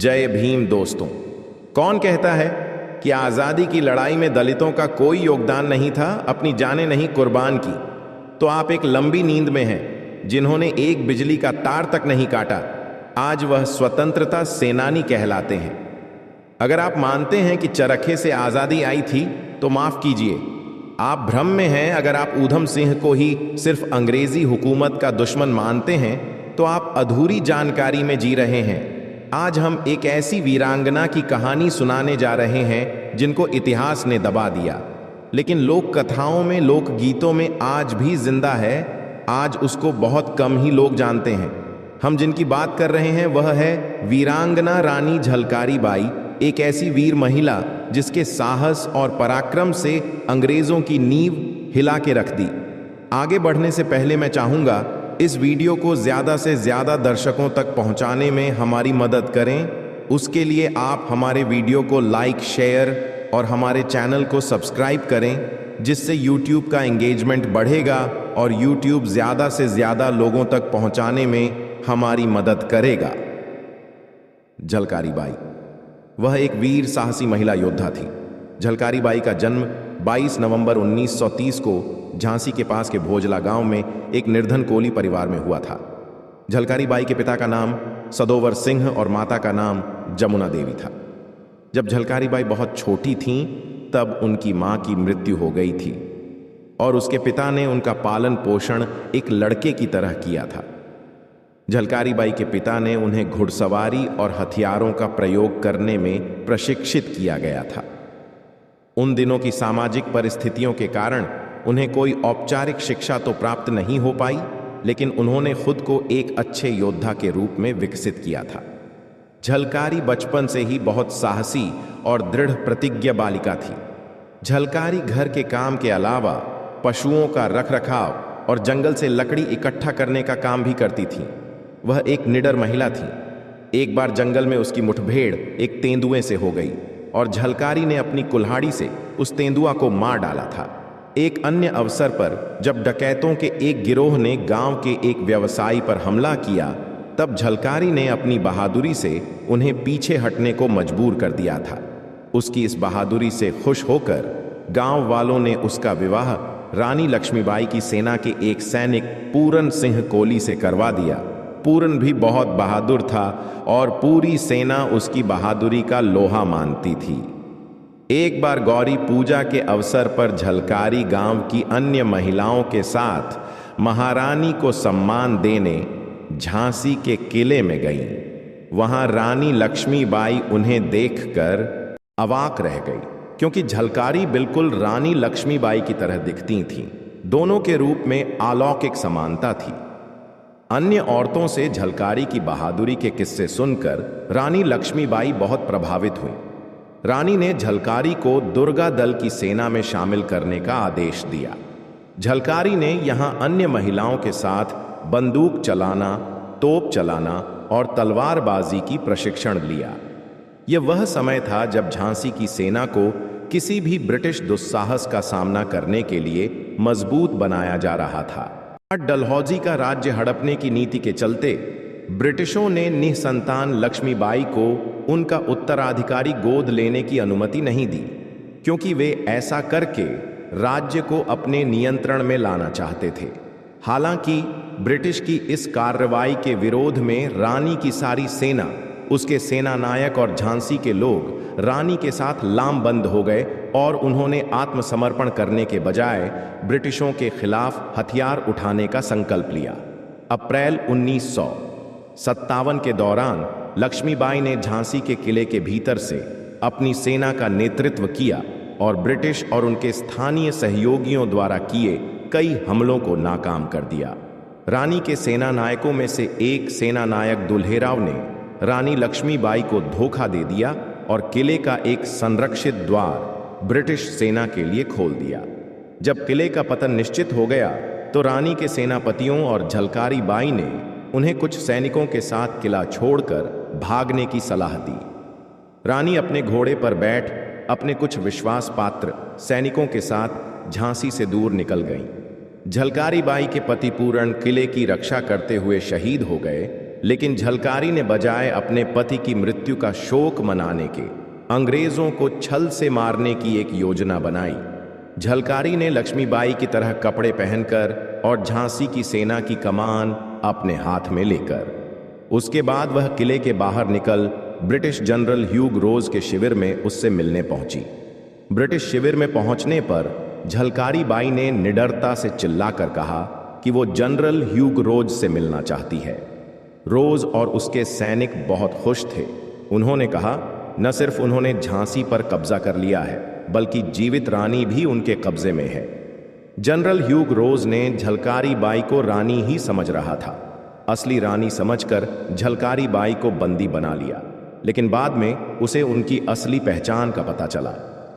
जय भीम दोस्तों। कौन कहता है कि आज़ादी की लड़ाई में दलितों का कोई योगदान नहीं था, अपनी जानें नहीं कुर्बान की? तो आप एक लंबी नींद में हैं। जिन्होंने एक बिजली का तार तक नहीं काटा, आज वह स्वतंत्रता सेनानी कहलाते हैं। अगर आप मानते हैं कि चरखे से आज़ादी आई थी तो माफ़ कीजिए, आप भ्रम में हैं। अगर आप ऊधम सिंह को ही सिर्फ अंग्रेजी हुकूमत का दुश्मन मानते हैं तो आप अधूरी जानकारी में जी रहे हैं। आज हम एक ऐसी वीरांगना की कहानी सुनाने जा रहे हैं जिनको इतिहास ने दबा दिया, लेकिन लोक कथाओं में, लोक गीतों में आज भी जिंदा है। आज उसको बहुत कम ही लोग जानते हैं। हम जिनकी बात कर रहे हैं वह है वीरांगना रानी झलकारी बाई, एक ऐसी वीर महिला जिसके साहस और पराक्रम से अंग्रेजों की नींव हिला के रख दी। आगे बढ़ने से पहले मैं चाहूंगा इस वीडियो को ज़्यादा से ज़्यादा दर्शकों तक पहुंचाने में हमारी मदद करें। उसके लिए आप हमारे वीडियो को लाइक, शेयर और हमारे चैनल को सब्सक्राइब करें, जिससे YouTube का एंगेजमेंट बढ़ेगा और YouTube ज़्यादा से ज़्यादा लोगों तक पहुंचाने में हमारी मदद करेगा। झलकारी बाई वह एक वीर साहसी महिला योद्धा थी। झलकारी बाई का जन्म 22 नवंबर 1930 को झांसी के पास के भोजला गांव में एक निर्धन कोली परिवार में हुआ था। झलकारी बाई के पिता का नाम सदोवर सिंह और माता का नाम जमुना देवी था। जब झलकारी बाई बहुत छोटी थीं तब उनकी मां की मृत्यु हो गई थी और उसके पिता ने उनका पालन पोषण एक लड़के की तरह किया था। झलकारी बाई के पिता ने उन्हें घुड़सवारी और हथियारों का प्रयोग करने में प्रशिक्षित किया गया था। उन दिनों की सामाजिक परिस्थितियों के कारण उन्हें कोई औपचारिक शिक्षा तो प्राप्त नहीं हो पाई, लेकिन उन्होंने खुद को एक अच्छे योद्धा के रूप में विकसित किया था। झलकारी बचपन से ही बहुत साहसी और दृढ़ प्रतिज्ञ बालिका थी। झलकारी घर के काम के अलावा पशुओं का रखरखाव और जंगल से लकड़ी इकट्ठा करने का काम भी करती थी। वह एक निडर महिला थी। एक बार जंगल में उसकी मुठभेड़ एक तेंदुए से हो गई और झलकारी ने अपनी कुल्हाड़ी से उस तेंदुआ को मार डाला था। एक अन्य अवसर पर जब डकैतों के एक गिरोह ने गांव के एक व्यवसायी पर हमला किया, तब झलकारी ने अपनी बहादुरी से उन्हें पीछे हटने को मजबूर कर दिया था। उसकी इस बहादुरी से खुश होकर गांव वालों ने उसका विवाह रानी लक्ष्मीबाई की सेना के एक सैनिक पूरन सिंह कोली से करवा दिया। पूरन भी बहुत बहादुर था और पूरी सेना उसकी बहादुरी का लोहा मानती थी। एक बार गौरी पूजा के अवसर पर झलकारी गांव की अन्य महिलाओं के साथ महारानी को सम्मान देने झांसी के किले में गईं। वहां रानी लक्ष्मीबाई उन्हें देखकर अवाक रह गई, क्योंकि झलकारी बिल्कुल रानी लक्ष्मीबाई की तरह दिखती थीं। दोनों के रूप में अलौकिक समानता थी। अन्य औरतों से झलकारी की बहादुरी के किस्से सुनकर रानी लक्ष्मीबाई बहुत प्रभावित हुई। रानी ने झलकारी को दुर्गा दल की सेना में शामिल करने का आदेश दिया। झलकारी ने यहां अन्य महिलाओं के साथ बंदूक चलाना, तोप चलाना और तलवारबाजी की प्रशिक्षण लिया। यह वह समय था जब झांसी की सेना को किसी भी ब्रिटिश दुस्साहस का सामना करने के लिए मजबूत बनाया जा रहा था। डलहौजी का राज्य हड़पने की नीति के चलते ब्रिटिशों ने निसंतान लक्ष्मीबाई को उनका उत्तराधिकारी गोद लेने की अनुमति नहीं दी, क्योंकि वे ऐसा करके राज्य को अपने नियंत्रण में लाना चाहते थे। हालांकि ब्रिटिश की इस कार्रवाई के विरोध में रानी की सारी सेना, उसके सेनानायक और झांसी के लोग रानी के साथ लामबंद हो गए और उन्होंने आत्मसमर्पण करने के बजाय ब्रिटिशों के खिलाफ हथियार उठाने का संकल्प लिया। अप्रैल 1957 के दौरान लक्ष्मीबाई ने झांसी के किले के भीतर से अपनी सेना का नेतृत्व किया और ब्रिटिश और उनके स्थानीय सहयोगियों द्वारा किए कई हमलों को नाकाम कर दिया। रानी के सेना नायकों में से एक सेनानायक दुल्हेराव ने रानी लक्ष्मीबाई को धोखा दे दिया और किले का एक संरक्षित द्वार ब्रिटिश सेना के लिए खोल दिया। जब किले का पतन निश्चित हो गया तो रानी के सेनापतियों और झलकारी बाई ने उन्हें कुछ सैनिकों के साथ किला छोड़कर भागने की सलाह दी। रानी अपने घोड़े पर बैठ अपने कुछ विश्वास पात्र सैनिकों के साथ झांसी से दूर निकल गईं। झलकारी बाई के पति पूरन किले की रक्षा करते हुए शहीद हो गए लेकिन झलकारी ने बजाय अपने पति की मृत्यु का शोक मनाने के अंग्रेजों को छल से मारने की एक योजना बनाई। झलकारी ने लक्ष्मीबाई की तरह कपड़े पहनकर और झांसी की सेना की कमान अपने हाथ में लेकर उसके बाद वह किले के बाहर निकल ब्रिटिश जनरल ह्यूग रोज के शिविर में उससे मिलने पहुंची। ब्रिटिश शिविर में पहुंचने पर झलकारी बाई ने निडरता से चिल्लाकर कहा कि वो जनरल ह्यूग रोज से मिलना चाहती है। रोज और उसके सैनिक बहुत खुश थे। उन्होंने कहा, न सिर्फ उन्होंने झांसी पर कब्जा कर लिया है, बल्कि जीवित रानी भी उनके कब्जे में है। जनरल ह्यूग रोज ने झलकारी बाई को रानी ही समझ रहा था। असली रानी समझकर झलकारी बाई को बंदी बना लिया, लेकिन बाद में उसे उनकी असली पहचान का पता चला।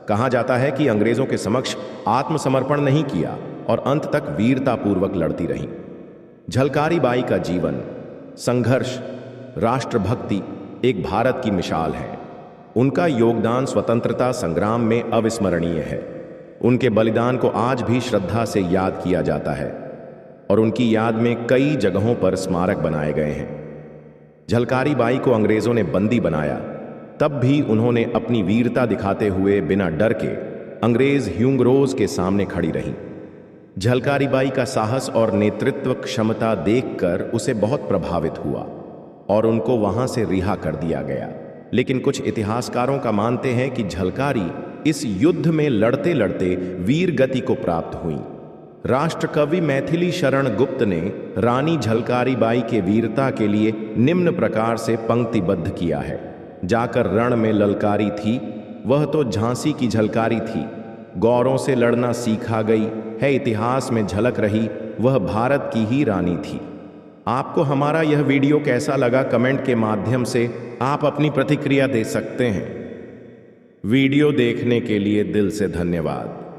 कहा जाता है कि अंग्रेजों के समक्ष आत्मसमर्पण नहीं किया और अंत तक वीरतापूर्वक लड़ती रहीं। झलकारी बाई का जीवन, संघर्ष, राष्ट्रभक्ति एक भारत की मिसाल है। उनका योगदान स्वतंत्रता संग्राम में अविस्मरणीय है। उनके बलिदान को आज भी श्रद्धा से याद किया जाता है और उनकी याद में कई जगहों पर स्मारक बनाए गए हैं। झलकारी बाई को अंग्रेजों ने बंदी बनाया, तब भी उन्होंने अपनी वीरता दिखाते हुए बिना डर के अंग्रेज ह्यूग रोज के सामने खड़ी रहीं। झलकारी बाई का साहस और नेतृत्व क्षमता देखकर उसे बहुत प्रभावित हुआ और उनको वहां से रिहा कर दिया गया। लेकिन कुछ इतिहासकारों का मानते हैं कि झलकारी इस युद्ध में लड़ते लड़ते वीर गति को प्राप्त हुई। राष्ट्रकवि मैथिली शरण गुप्त ने रानी झलकारी बाई के वीरता के लिए निम्न प्रकार से पंक्तिबद्ध किया है। जाकर रण में ललकारी थी, वह तो झांसी की झलकारी थी। गौरों से लड़ना सीखा गई है, इतिहास में झलक रही, वह भारत की ही रानी थी। आपको हमारा यह वीडियो कैसा लगा, कमेंट के माध्यम से आप अपनी प्रतिक्रिया दे सकते हैं। वीडियो देखने के लिए दिल से धन्यवाद।